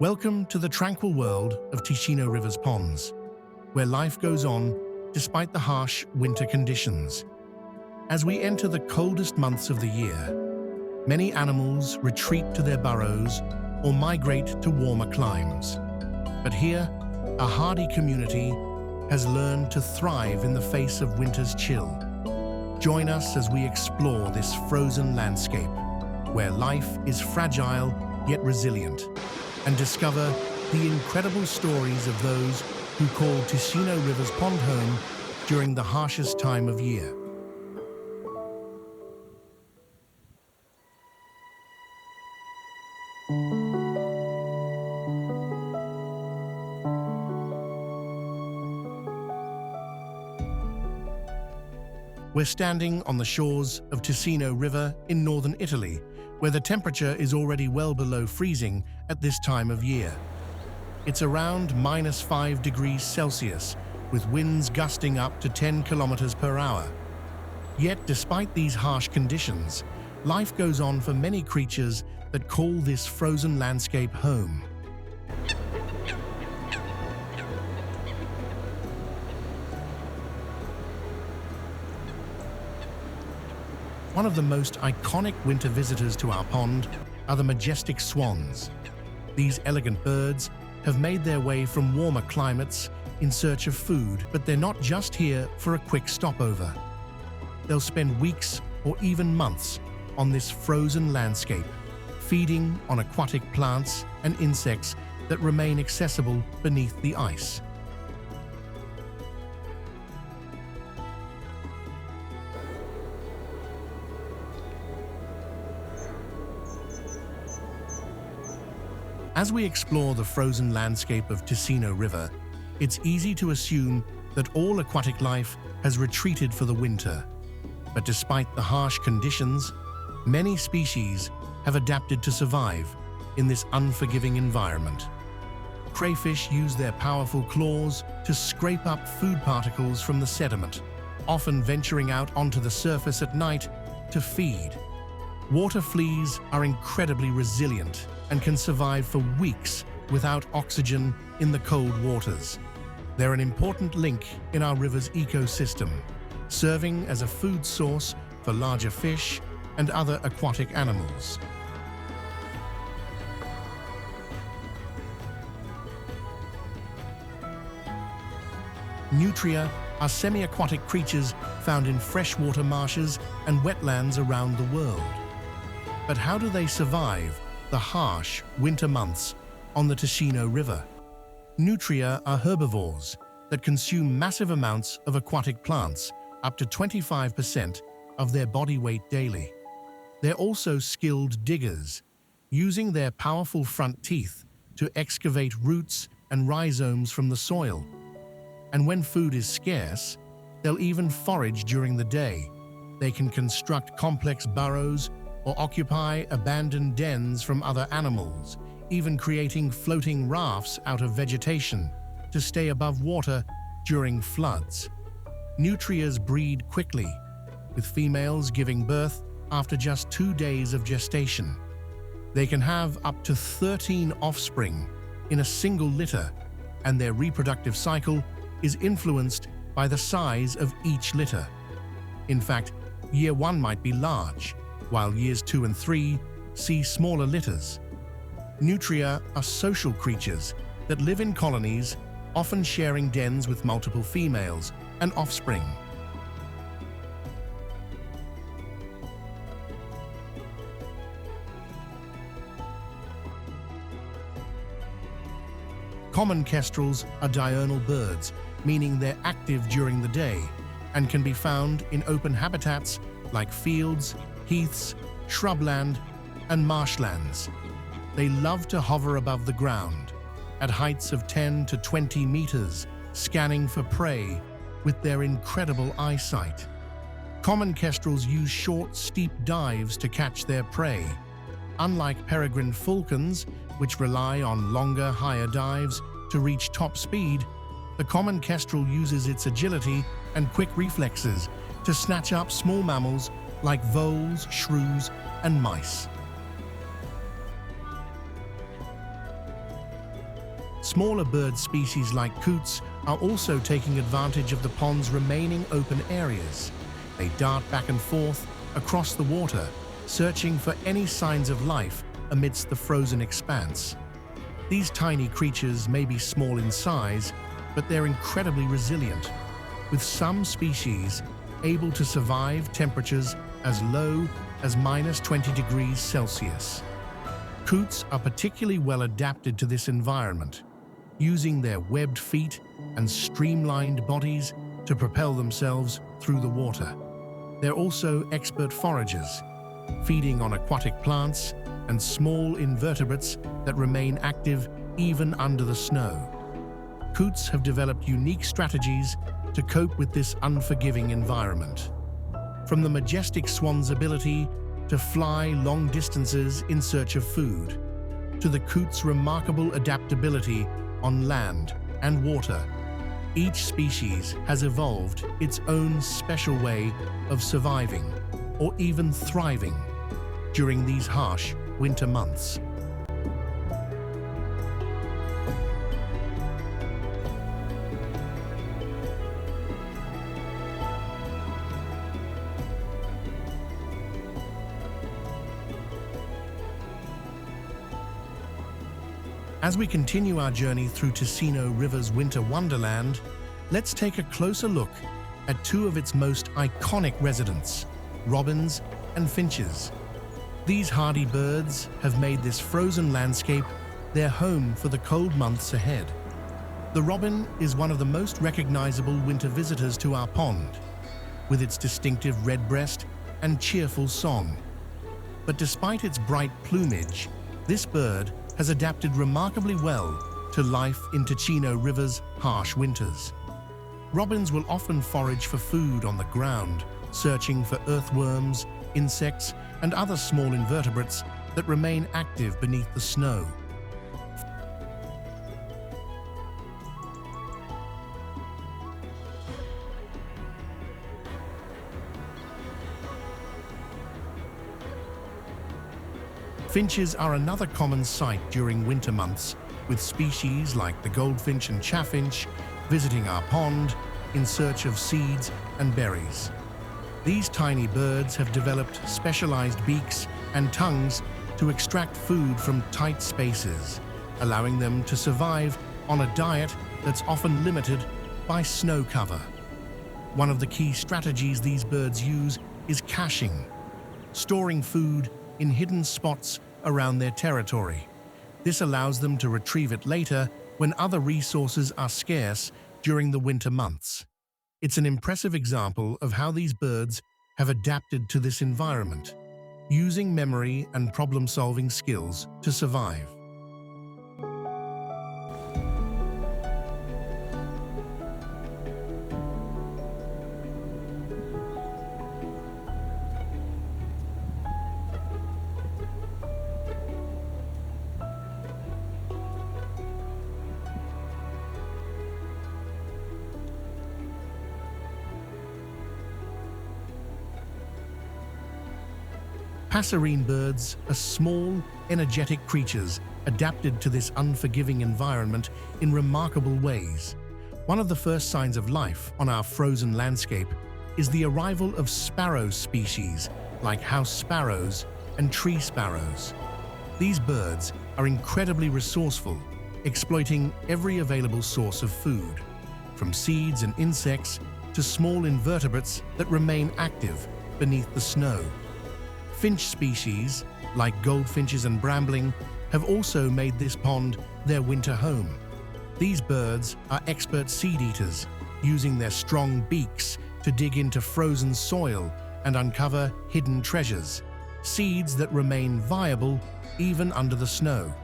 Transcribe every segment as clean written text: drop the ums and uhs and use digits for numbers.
Welcome to the tranquil world of Ticino River's ponds, where life goes on despite the harsh winter conditions. As we enter the coldest months of the year, many animals retreat to their burrows or migrate to warmer climes. But here, a hardy community has learned to thrive in the face of winter's chill. Join us as we explore this frozen landscape, where life is fragile yet resilient, and discover the incredible stories of those who call Ticino River's pond home during the harshest time of year. We're standing on the shores of Ticino River in northern Italy, where the temperature is already well below freezing at this time of year. It's around -5 degrees Celsius, with winds gusting up to 10 kilometers per hour. Yet, despite these harsh conditions, life goes on for many creatures that call this frozen landscape home. One of the most iconic winter visitors to our pond are the majestic swans. These elegant birds have made their way from warmer climates in search of food, but they're not just here for a quick stopover. They'll spend weeks or even months on this frozen landscape, feeding on aquatic plants and insects that remain accessible beneath the ice. As we explore the frozen landscape of Ticino River, it's easy to assume that all aquatic life has retreated for the winter. But despite the harsh conditions, many species have adapted to survive in this unforgiving environment. Crayfish use their powerful claws to scrape up food particles from the sediment, often venturing out onto the surface at night to feed. Water fleas are incredibly resilient and can survive for weeks without oxygen in the cold waters. They're an important link in our river's ecosystem, serving as a food source for larger fish and other aquatic animals. Nutria are semi-aquatic creatures found in freshwater marshes and wetlands around the world. But how do they survive the harsh winter months on the Ticino River? Nutria are herbivores that consume massive amounts of aquatic plants, up to 25% of their body weight daily. They're also skilled diggers, using their powerful front teeth to excavate roots and rhizomes from the soil. And when food is scarce, they'll even forage during the day. They can construct complex burrows or occupy abandoned dens from other animals, even creating floating rafts out of vegetation to stay above water during floods. Nutrias breed quickly, with females giving birth after just 2 days of gestation. They can have up to 13 offspring in a single litter, and their reproductive cycle is influenced by the size of each litter. In fact, year 1 might be large, while years 2 and 3 see smaller litters. Nutria are social creatures that live in colonies, often sharing dens with multiple females and offspring. Common kestrels are diurnal birds, meaning they're active during the day and can be found in open habitats like fields, heaths, shrubland, and marshlands. They love to hover above the ground, at heights of 10 to 20 meters, scanning for prey with their incredible eyesight. Common kestrels use short, steep dives to catch their prey. Unlike peregrine falcons, which rely on longer, higher dives to reach top speed, the common kestrel uses its agility and quick reflexes to snatch up small mammals like voles, shrews, and mice. Smaller bird species like coots are also taking advantage of the pond's remaining open areas. They dart back and forth across the water, searching for any signs of life amidst the frozen expanse. These tiny creatures may be small in size, but they're incredibly resilient, with some species able to survive temperatures as low as -20 degrees Celsius. Coots are particularly well adapted to this environment, using their webbed feet and streamlined bodies to propel themselves through the water. They're also expert foragers, feeding on aquatic plants and small invertebrates that remain active even under the snow. Coots have developed unique strategies to cope with this unforgiving environment. From the majestic swan's ability to fly long distances in search of food, to the coot's remarkable adaptability on land and water, each species has evolved its own special way of surviving or even thriving during these harsh winter months. As we continue our journey through Ticino River's winter wonderland, let's take a closer look at two of its most iconic residents, robins and finches. These hardy birds have made this frozen landscape their home for the cold months ahead. The robin is one of the most recognizable winter visitors to our pond, with its distinctive redbreast and cheerful song. But despite its bright plumage, this bird has adapted remarkably well to life in Ticino River's harsh winters. Robins will often forage for food on the ground, searching for earthworms, insects, and other small invertebrates that remain active beneath the snow. Finches are another common sight during winter months, with species like the goldfinch and chaffinch visiting our pond in search of seeds and berries. These tiny birds have developed specialized beaks and tongues to extract food from tight spaces, allowing them to survive on a diet that's often limited by snow cover. One of the key strategies these birds use is caching, storing food in hidden spots around their territory. This allows them to retrieve it later when other resources are scarce during the winter months. It's an impressive example of how these birds have adapted to this environment, using memory and problem-solving skills to survive. Passerine birds are small, energetic creatures adapted to this unforgiving environment in remarkable ways. One of the first signs of life on our frozen landscape is the arrival of sparrow species like house sparrows and tree sparrows. These birds are incredibly resourceful, exploiting every available source of food, from seeds and insects to small invertebrates that remain active beneath the snow. Finch species, like goldfinches and brambling, have also made this pond their winter home. These birds are expert seed eaters, using their strong beaks to dig into frozen soil and uncover hidden treasures, seeds that remain viable even under the snow.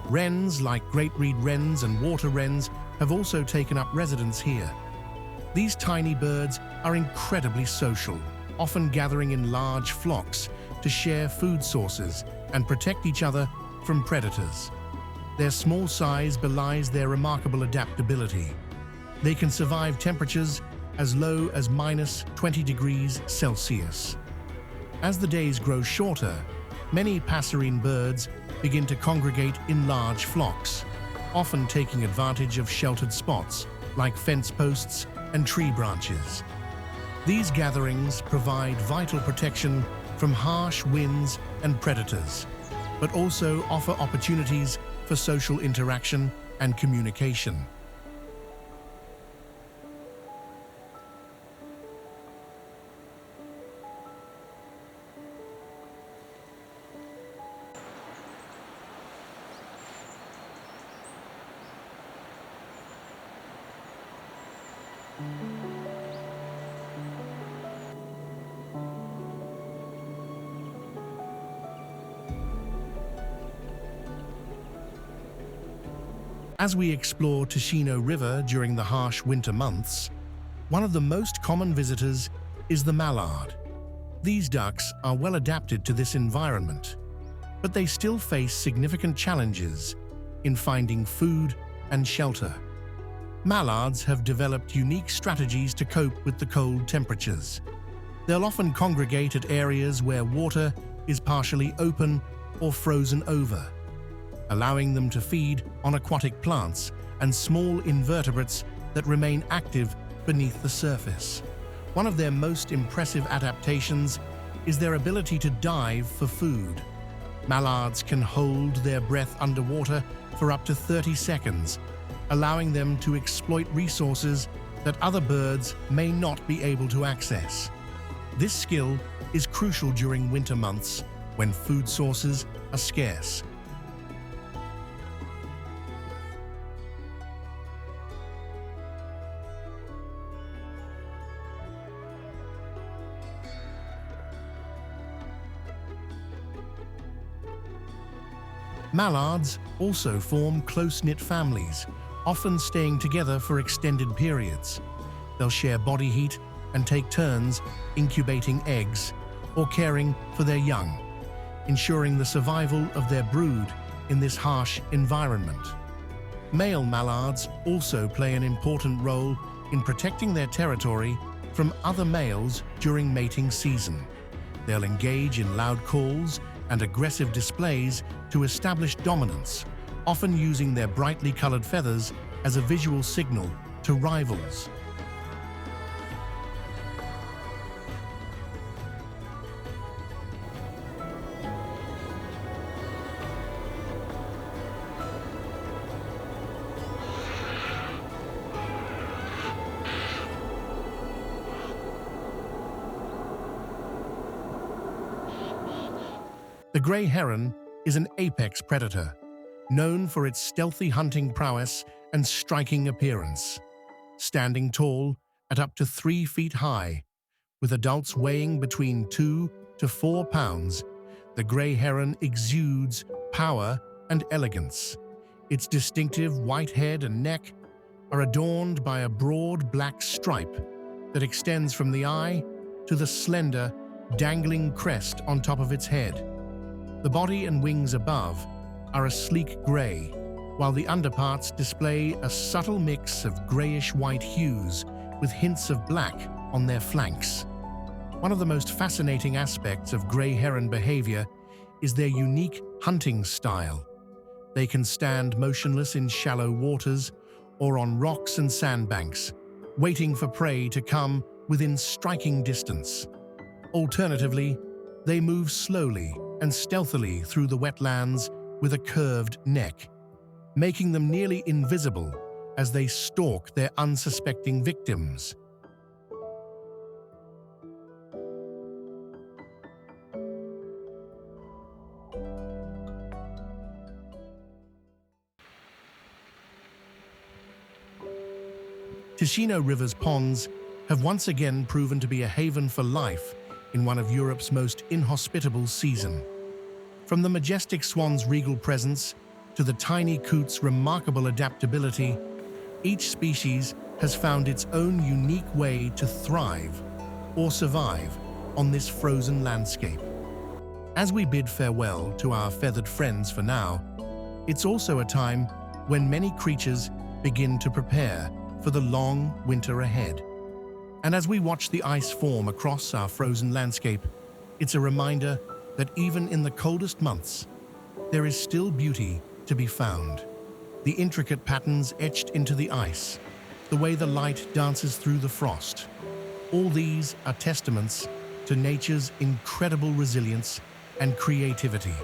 Wrens, like great reed wrens and water wrens, have also taken up residence here. These tiny birds are incredibly social, often gathering in large flocks to share food sources and protect each other from predators. Their small size belies their remarkable adaptability. They can survive temperatures as low as -20 degrees Celsius. As the days grow shorter, many passerine birds begin to congregate in large flocks, often taking advantage of sheltered spots like fence posts and tree branches. These gatherings provide vital protection from harsh winds and predators, but also offer opportunities for social interaction and communication. As we explore Ticino River during the harsh winter months, one of the most common visitors is the mallard. These ducks are well adapted to this environment, but they still face significant challenges in finding food and shelter. Mallards have developed unique strategies to cope with the cold temperatures. They'll often congregate at areas where water is partially open or frozen over, allowing them to feed on aquatic plants and small invertebrates that remain active beneath the surface. One of their most impressive adaptations is their ability to dive for food. Mallards can hold their breath underwater for up to 30 seconds, allowing them to exploit resources that other birds may not be able to access. This skill is crucial during winter months when food sources are scarce. Mallards also form close-knit families, often staying together for extended periods. They'll share body heat and take turns incubating eggs or caring for their young, ensuring the survival of their brood in this harsh environment. Male mallards also play an important role in protecting their territory from other males during mating season. They'll engage in loud calls and aggressive displays to establish dominance, often using their brightly colored feathers as a visual signal to rivals. The gray heron is an apex predator, known for its stealthy hunting prowess and striking appearance. Standing tall at up to 3 feet high, with adults weighing between 2 to 4 pounds, the gray heron exudes power and elegance. Its distinctive white head and neck are adorned by a broad black stripe that extends from the eye to the slender, dangling crest on top of its head. The body and wings above are a sleek gray, while the underparts display a subtle mix of grayish-white hues with hints of black on their flanks. One of the most fascinating aspects of gray heron behavior is their unique hunting style. They can stand motionless in shallow waters or on rocks and sandbanks, waiting for prey to come within striking distance. Alternatively, they move slowly and stealthily through the wetlands with a curved neck, making them nearly invisible as they stalk their unsuspecting victims. Ticino River's ponds have once again proven to be a haven for life in one of Europe's most inhospitable seasons. From the majestic swan's regal presence to the tiny Coots' remarkable adaptability, each species has found its own unique way to thrive or survive on this frozen landscape. As we bid farewell to our feathered friends for now, it's also a time when many creatures begin to prepare for the long winter ahead. And as we watch the ice form across our frozen landscape, it's a reminder that even in the coldest months, there is still beauty to be found. The intricate patterns etched into the ice, the way the light dances through the frost. All these are testaments to nature's incredible resilience and creativity.